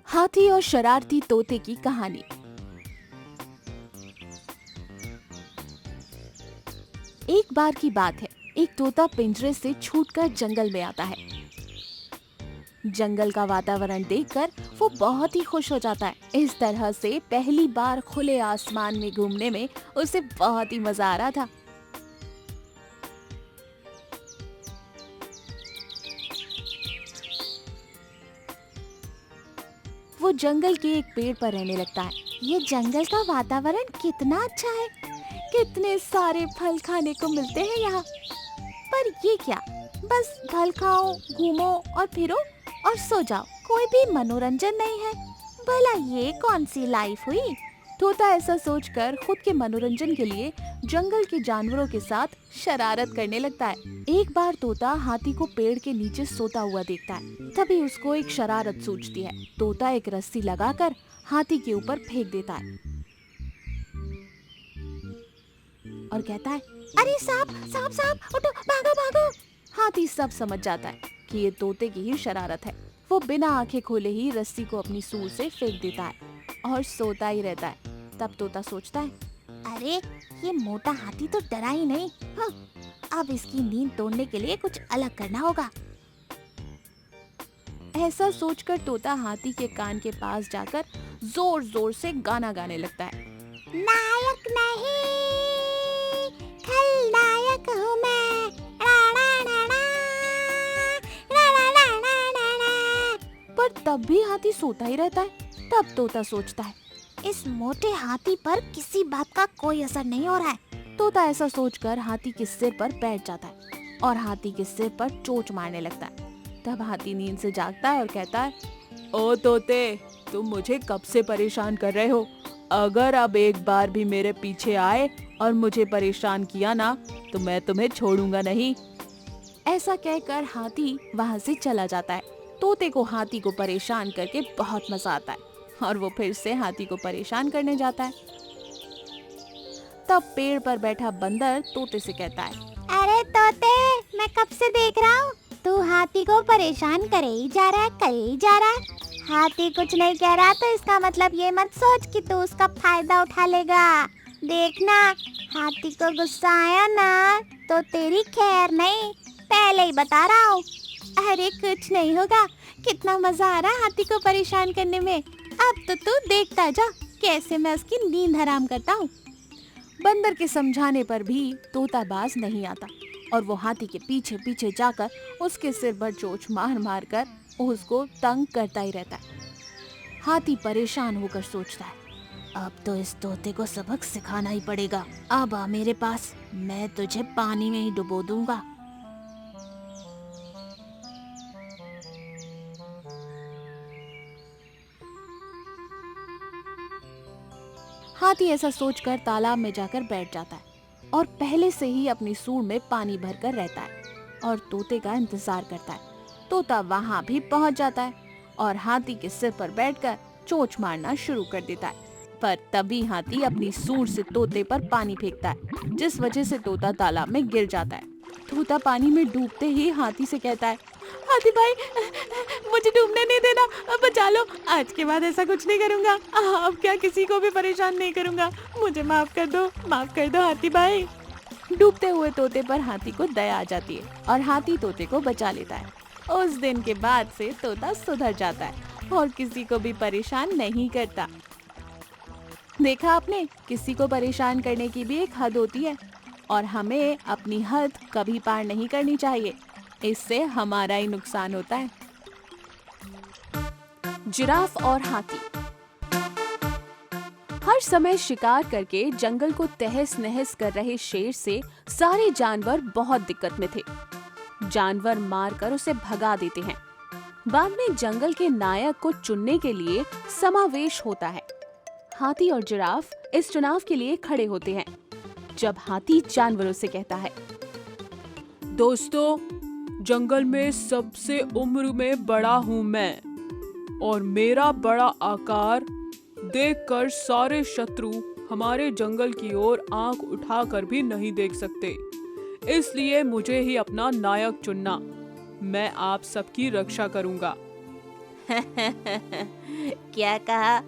हाथी और शरारती तोते की कहानी। एक बार की बात है, एक तोता पिंजरे से छूटकर जंगल में आता है। जंगल का वातावरण देखकर वो बहुत ही खुश हो जाता है। इस तरह से पहली बार खुले आसमान में घूमने में उसे बहुत ही मजा आ रहा था। वो जंगल के एक पेड़ पर रहने लगता है। ये जंगल का वातावरण कितना अच्छा है, कितने सारे फल खाने को मिलते हैं यहाँ। पर ये क्या, बस फल खाओ, घूमो और फिरो और सो जाओ, कोई भी मनोरंजन नहीं है। भला ये कौन सी लाइफ हुई? तोता ऐसा सोचकर खुद के मनोरंजन के लिए जंगल के जानवरों के साथ शरारत करने लगता है। एक बार तोता हाथी को पेड़ के नीचे सोता हुआ देखता है। तभी उसको एक शरारत सूझती है। तोता एक रस्सी लगाकर हाथी के ऊपर फेंक देता है और कहता है, अरे सांप सांप सांप, उठो, भागो भागो। हाथी सब समझ जाता है कि ये तोते की ही शरारत है। वो बिना आंखें खोले ही रस्सी को अपनी सूंड से फेंक देता है और सोता ही रहता है। तब तोता सोचता है, अरे ये मोटा हाथी तो डरा ही नहीं। हाँ, अब इसकी नींद तोड़ने के लिए कुछ अलग करना होगा। ऐसा सोचकर तोता हाथी के कान के पास जाकर जोर जोर से गाना गाने लगता है। नायक नहीं, खलनायक हूँ मैं, रा रा रा रा, रा रा रा रा रा रा। पर तब भी हाथी सोता ही रहता है। तब तोता सोचता है, इस मोटे हाथी पर किसी बात का कोई असर नहीं हो रहा है। तोता ऐसा सोचकर हाथी के सिर पर बैठ जाता है और हाथी के सिर पर चोंच मारने लगता है। तब हाथी नींद से जागता है और कहता है, ओ तोते, तुम मुझे कब से परेशान कर रहे हो? अगर अब एक बार भी मेरे पीछे आए और मुझे परेशान किया ना, तो मैं तुम्हें छोड़ूंगा नहीं। ऐसा कहकर हाथी वहाँ से चला जाता है। तोते को हाथी को परेशान करके बहुत मजा आता है और वो फिर से हाथी को परेशान करने जाता है। तब पेड़ पर बैठा बंदर तोते से कहता है, अरे तोते, मैं कब से देख रहा हूँ, तू हाथी को परेशान करे ही जा रहा है, करे ही जा रहा है। हाथी कुछ नहीं कह रहा तो इसका मतलब ये मत सोच कि तू उसका फायदा उठा लेगा। देखना, हाथी को गुस्सा आया ना तो तेरी खैर नहीं, पहले ही बता रहा हूँ। अरे कुछ नहीं होगा, कितना मजा आ रहा है हाथी को परेशान करने में। अब तो तू देखता जा कैसे मैं उसकी नींद हराम करता हूँ। बंदर के समझाने पर भी तोता बाज नहीं आता और वो हाथी के पीछे पीछे जाकर उसके सिर पर चोंच मार मार कर उसको तंग करता ही रहता है। हाथी परेशान होकर सोचता है, अब तो इस तोते को सबक सिखाना ही पड़ेगा। अब आ मेरे पास, मैं तुझे पानी में ही डुबो दूंगा। हाथी ऐसा सोचकर तालाब में जाकर बैठ जाता है और पहले से ही अपनी सूंड में पानी भरकर रहता है और तोते का इंतजार करता है। तोता वहां भी पहुंच जाता है और हाथी के सिर पर बैठकर चोंच मारना शुरू कर देता है। पर तभी हाथी अपनी सूंड से तोते पर पानी फेंकता है, जिस वजह से तोता तालाब में गिर जाता है। तोता पानी में डूबते ही हाथी से कहता है, हाथी भाई, मुझे डूबने नहीं देना, बचा लो। आज के बाद ऐसा कुछ नहीं करूंगा। अब क्या किसी को भी परेशान नहीं करूंगा। मुझे माफ कर दो हाथी भाई। डूबते हुए तोते पर हाथी को दया आ जाती है और हाथी तोते को बचा लेता है। उस दिन के बाद से तोता सुधर जाता है और किसी को भी परेशान नहीं करता। देखा आपने, किसी को परेशान करने की भी एक हद होती है और हमें अपनी हद कभी पार नहीं करनी चाहिए। इससे हमारा ही नुकसान होता है। जिराफ और हाथी। हर समय शिकार करके जंगल को तहस नहस कर रहे शेर से सारे जानवर बहुत दिक्कत में थे। जानवर मारकर उसे भगा देते हैं। बाद में जंगल के नायक को चुनने के लिए समावेश होता है। हाथी और जिराफ इस चुनाव के लिए खड़े होते हैं। जब हाथी जानवरों से कहता है, दोस्तों, जंगल में सबसे उम्र में बड़ा हूँ मैं और मेरा बड़ा आकार देखकर सारे शत्रु हमारे जंगल की ओर आंख उठाकर भी नहीं देख सकते। इसलिए मुझे ही अपना नायक चुनना। मैं आप सबकी रक्षा करूंगा। क्या कहा?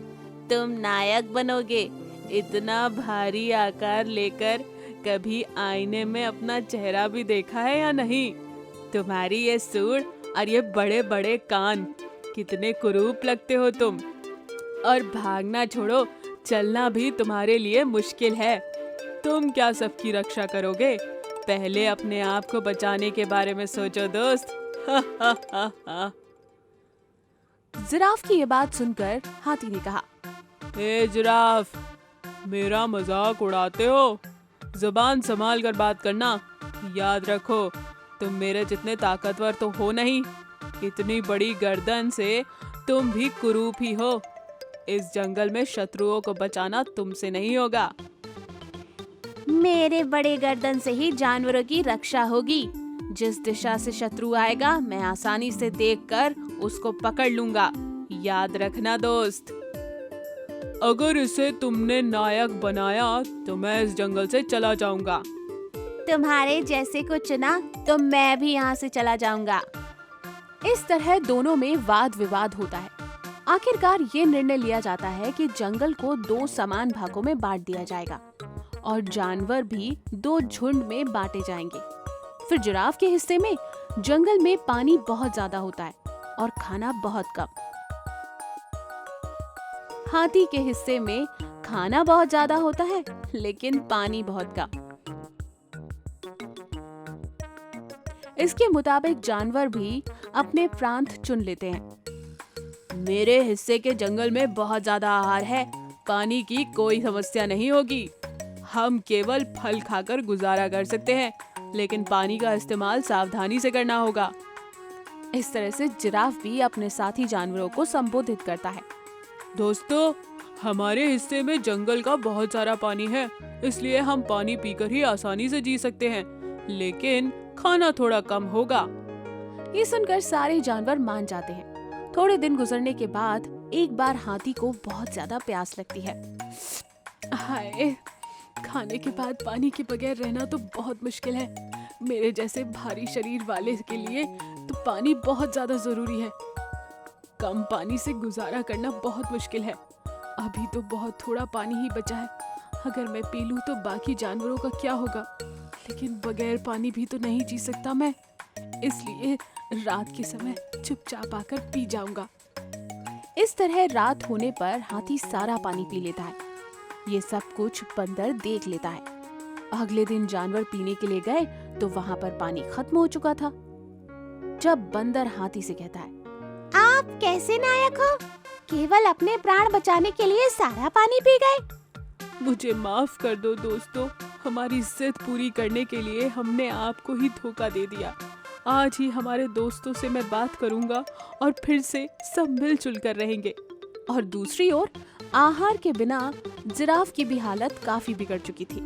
तुम नायक बनोगे? इतना भारी आकार लेकर कभी आईने में अपना चेहरा भी देखा है या नहीं? तुम्हारी ये सूंड और ये बड़े बड़े कान, कितने कुरूप लगते हो तुम। और भागना छोड़ो, चलना भी तुम्हारे लिए मुश्किल है। तुम क्या सबकी रक्षा करोगे? पहले अपने आप को बचाने के बारे में सोचो दोस्त। जिराफ की ये बात सुनकर हाथी ने कहा, ए जिराफ, मेरा मजाक उड़ाते हो? जुबान संभाल कर बात करना। याद रखो, तुम मेरे जितने ताकतवर तो हो नहीं। इतनी बड़ी गर्दन से तुम भी कुरूप ही हो। इस जंगल में शत्रुओं को बचाना तुमसे नहीं होगा। मेरे बड़े गर्दन से ही जानवरों की रक्षा होगी। जिस दिशा से शत्रु आएगा, मैं आसानी से देखकर उसको पकड़ लूंगा। याद रखना दोस्त। अगर इसे तुमने नायक बनाया तो मैं इस जंगल से चला जाऊंगा। तुम्हारे जैसे को चुना तो मैं भी यहाँ से चला जाऊंगा। इस तरह दोनों में वाद विवाद होता है। आखिरकार ये निर्णय लिया जाता है कि जंगल को 2 समान भागों में बांट दिया जाएगा और जानवर भी 2 झुंड में बांटे जाएंगे। फिर जिराफ के हिस्से में जंगल में पानी बहुत ज्यादा होता है और खाना बहुत कम। हाथी के हिस्से में खाना बहुत ज्यादा होता है लेकिन पानी बहुत कम। इसके मुताबिक जानवर भी अपने प्रांत चुन लेते हैं। मेरे हिस्से के जंगल में बहुत ज्यादा आहार है, पानी की कोई समस्या नहीं होगी। हम केवल फल खाकर गुजारा कर सकते हैं, लेकिन पानी का इस्तेमाल सावधानी से करना होगा। इस तरह से जिराफ भी अपने साथी जानवरों को संबोधित करता है। दोस्तों, हमारे हिस्से में जंगल का बहुत सारा पानी है, इसलिए हम पानी पीकर ही आसानी से जी सकते हैं, लेकिन खाना थोड़ा कम होगा। ये सुनकर सारे जानवर मान जाते हैं। थोड़े दिन गुजरने के बाद एक बार हाथी को बहुत ज्यादा प्यास लगती है। हाय, खाने के बाद पानी के बगैर रहना तो बहुत मुश्किल है। मेरे जैसे भारी शरीर वाले के लिए तो पानी बहुत ज्यादा जरूरी है। कम पानी से गुजारा करना बहुत मुश्किल है। अभी तो बहुत थोड़ा पानी ही बचा है। अगर मैं पी लूं तो बाकी जानवरों का क्या होगा? लेकिन बगैर पानी भी तो नहीं जी सकता मैं, इसलिए रात के समय चुपचाप आकर पी जाऊंगा। इस तरह रात होने पर हाथी सारा पानी पी लेता है। ये सब कुछ बंदर देख लेता है। अगले दिन जानवर पीने के लिए गए तो वहाँ पर पानी खत्म हो चुका था। जब बंदर हाथी से कहता है, आप कैसे नायक हो? केवल अपने प्राण बचाने के लिए सारा पानी पी गए। मुझे माफ कर दो दोस्तों, हमारी जिद पूरी करने के लिए हमने आपको ही धोखा दे दिया। आज ही हमारे दोस्तों से मैं बात करूंगा और फिर से सब मिलजुल कर रहेंगे। और दूसरी ओर आहार के बिना जिराफ की भी हालत काफी बिगड़ चुकी थी।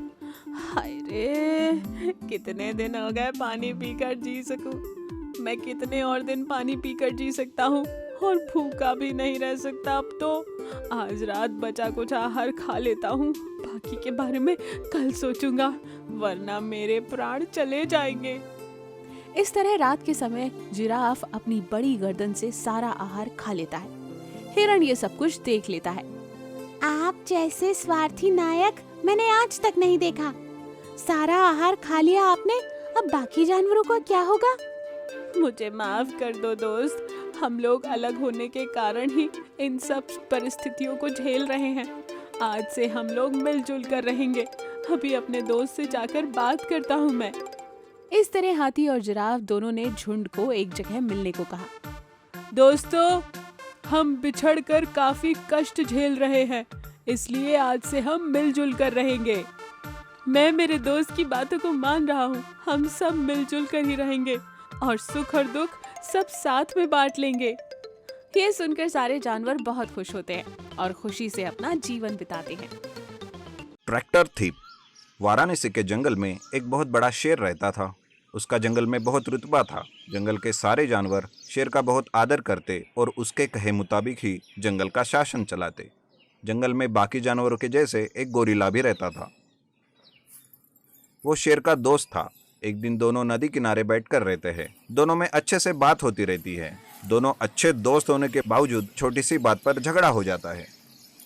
हाय रे, कितने दिन हो गए पानी पीकर जी सकूं। मैं कितने और दिन पानी पीकर जी सकता हूँ और भूखा भी नहीं रह सकता अब तो। आज रात बचा कुछ आहार खा लेता हूँ, बाकी के बारे में कल सोचूंगा, वरना मेरे प्राण चले जाएंगे। इस तरह रात के समय जिराफ अपनी बड़ी गर्दन से सारा आहार खा लेता है। हिरण ये सब कुछ देख लेता है। आप जैसे स्वार्थी नायक मैंने आज तक नहीं देखा। सारा आहार खा लिया आपने, अब बाकी जानवरों को क्या होगा? मुझे माफ कर दो दोस्त, हम लोग अलग होने के कारण ही इन सब परिस्थितियों को झेल रहे हैं। आज से हम लोग मिलजुल कर रहेंगे। अभी अपने दोस्त से जाकर बात करता हूँ मैं। इस तरह हाथी और जिराफ दोनों ने झुंड को एक जगह मिलने को कहा। दोस्तों, हम बिछड़कर काफी कष्ट झेल रहे हैं, इसलिए आज से हम मिलजुल कर रहेंगे। मैं मेरे दोस्त की बातों को मान रहा हूँ। हम सब मिलजुल कर ही रहेंगे और सुख और दुख सब साथ में बांट लेंगे। ये सुनकर सारे जानवर बहुत खुश होते हैं और खुशी से अपना जीवन बिताते हैं। Tractor thief. वाराणसी के जंगल में एक बहुत बड़ा शेर रहता था। उसका जंगल में बहुत रुतबा था। जंगल के सारे जानवर शेर का बहुत आदर करते और उसके कहे मुताबिक ही जंगल का शासन चलाते। जंगल में बाकी जानवरों के जैसे एक गोरिल्ला भी रहता था। वो शेर का दोस्त था। एक दिन दोनों नदी किनारे बैठकर रहते हैं। दोनों में अच्छे से बात होती रहती है। दोनों अच्छे दोस्त होने के बावजूद छोटी सी बात पर झगड़ा हो जाता है।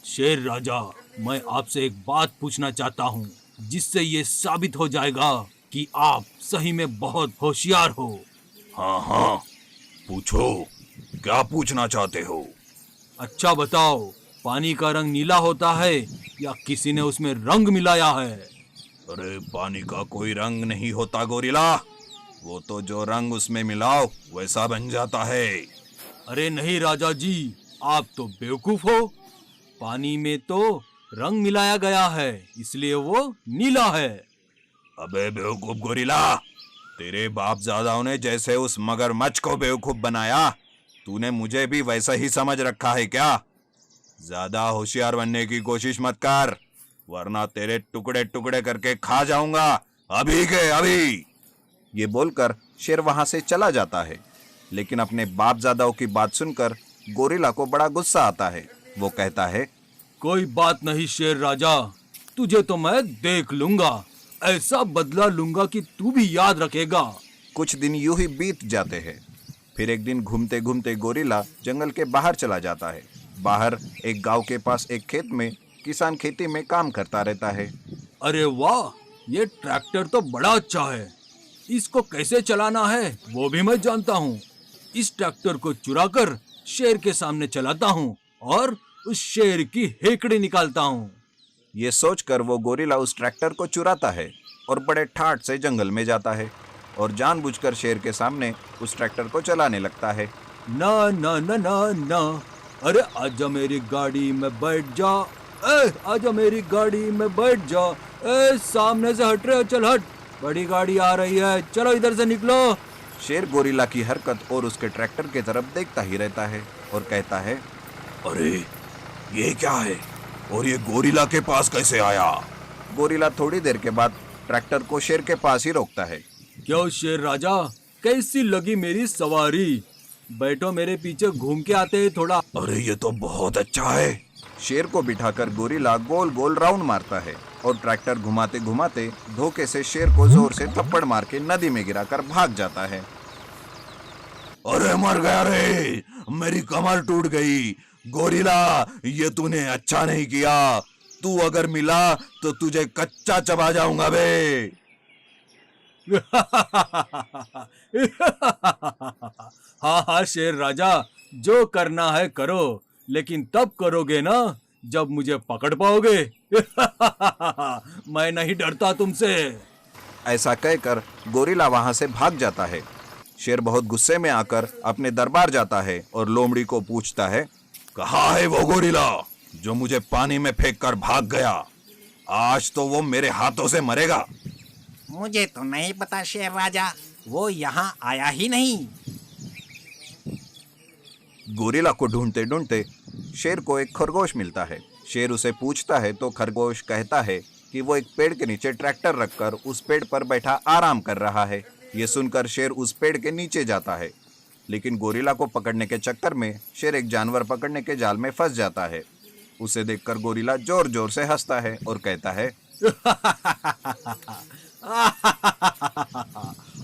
शेर राजा, मैं आपसे एक बात पूछना चाहता हूँ जिससे ये साबित हो जाएगा कि आप सही में बहुत होशियार हो। हाँ हाँ, पूछो, क्या पूछना चाहते हो? अच्छा बताओ, पानी का रंग नीला होता है या किसी ने उसमें रंग मिलाया है? अरे पानी का कोई रंग नहीं होता गोरिल्ला, वो तो जो रंग उसमें मिलाओ वैसा बन जाता है। अरे नहीं राजा जी, आप तो बेवकूफ हो। पानी में तो रंग मिलाया गया है, इसलिए वो नीला है। अबे बेवकूफ गोरिल्ला, तेरे बाप दादाओं ने जैसे उस मगरमच्छ को बेवकूफ बनाया, तूने मुझे भी वैसा ही समझ रखा है क्या? ज्यादा होशियार बनने की कोशिश मत कर, वरना तेरे टुकड़े टुकड़े करके खा जाऊंगा, अभी के अभी। ये बोलकर शेर वहां से चला जाता है, लेकिन अपने बाप दादाओं की बात सुनकर गोरिल्ला को बड़ा गुस्सा आता है। वो कहता है, कोई बात नहीं शेर राजा, तुझे तो मैं देख लूंगा, ऐसा बदला लूंगा कि तू भी याद रखेगा। कुछ दिन यूं ही बीत जाते हैं। फिर एक दिन घूमते घूमते गोरिल्ला जंगल के बाहर चला जाता है। बाहर एक गांव के पास एक खेत में किसान खेती में काम करता रहता है। अरे वाह, ये ट्रैक्टर तो बड़ा अच्छा है, इसको कैसे चलाना है वो भी मैं जानता हूँ। इस ट्रैक्टर को चुराकर शेर के सामने चलाता हूँ और उस शेर की हेकड़ी निकालता हूँ। ये सोचकर वो गोरिल्ला उस ट्रैक्टर को चुराता है और बड़े ठाठ से जंगल में जाता है और जानबूझकर शेर के सामने उस ट्रैक्टर को चलाने लगता है। ना ना ना ना ना, अरे आजा मेरी गाड़ी में बैठ जा, आजा मेरी गाड़ी में बैठ जा, सामने से हट रहे हो, चल हट, बड़ी गाड़ी आ रही है, चलो इधर से निकलो। शेर गोरिल्ला की हरकत और उसके ट्रैक्टर की तरफ देखता ही रहता है और कहता है, अरे ये क्या है और ये गोरिल्ला के पास कैसे आया? गोरिल्ला थोड़ी देर के बाद ट्रैक्टर को शेर के पास ही रोकता है। क्यों शेर राजा, कैसी लगी मेरी सवारी? बैठो मेरे पीछे, घूम के आते हैं थोड़ा। अरे ये तो बहुत अच्छा है। शेर को बिठाकर गोरिल्ला गोल गोल राउंड मारता है और ट्रैक्टर घुमाते घुमाते धोखे से शेर को जोर से थप्पड़ मार के नदी में गिराकर भाग जाता है। अरे मर गया रे, मेरी कमर टूट गई। गोरिल्ला, ये तूने अच्छा नहीं किया, तू अगर मिला तो तुझे कच्चा चबा जाऊंगा बे। हाँ हाँ शेर राजा, जो करना है करो, लेकिन तब करोगे ना जब मुझे पकड़ पाओगे। मैं नहीं डरता तुमसे। ऐसा कहकर गोरिल्ला वहां से भाग जाता है। शेर बहुत गुस्से में आकर अपने दरबार जाता है और लोमड़ी को पूछता है, कहाँ है वो गोरिल्ला जो मुझे पानी में फेंक कर भाग गया? आज तो वो मेरे हाथों से मरेगा। मुझे तो नहीं पता शेर राजा, वो यहाँ आया ही नहीं। गोरिल्ला को ढूंढते ढूंढते शेर को एक खरगोश मिलता है। शेर उसे पूछता है तो खरगोश कहता है कि वो एक पेड़ के नीचे ट्रैक्टर रखकर उस पेड़ पर बैठा आराम कर रहा है। ये सुनकर शेर उस पेड़ के नीचे जाता है, लेकिन गोरिल्ला को पकड़ने के चक्कर में शेर एक जानवर पकड़ने के जाल में फंस जाता है। उसे देखकर गोरिल्ला जोर जोर से हंसता है और कहता है,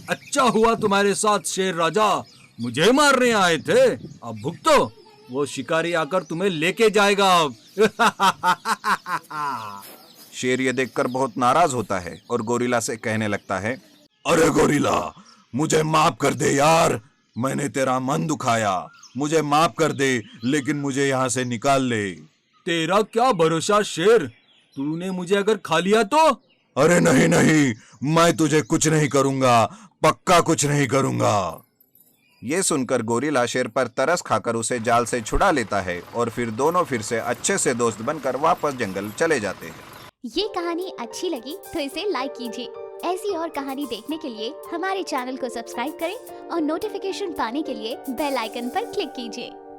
अच्छा हुआ तुम्हारे साथ शेर राजा, मुझे मारने आए थे, अब भुगतो, वो शिकारी आकर तुम्हें लेके जाएगा अब। शेर ये देखकर बहुत नाराज होता है और गोरिल्ला से कहने लगता है, अरे गोरिल्ला, मुझे माफ कर दे यार, मैंने तेरा मन दुखाया, मुझे माफ कर दे, लेकिन मुझे यहाँ से निकाल ले। तेरा क्या भरोसा शेर, तूने मुझे अगर खा लिया तो? अरे नहीं नहीं, मैं तुझे कुछ नहीं करूंगा, पक्का कुछ नहीं करूंगा। ये सुनकर गोरिल्ला शेर पर तरस खाकर उसे जाल से छुड़ा लेता है और फिर दोनों फिर से अच्छे से दोस्त बनकर वापस जंगल चले जाते हैं। ये कहानी अच्छी लगी तो इसे लाइक कीजिए। ऐसी और कहानी देखने के लिए हमारे चैनल को सब्सक्राइब करें और नोटिफिकेशन पाने के लिए बेल आइकन पर क्लिक कीजिए।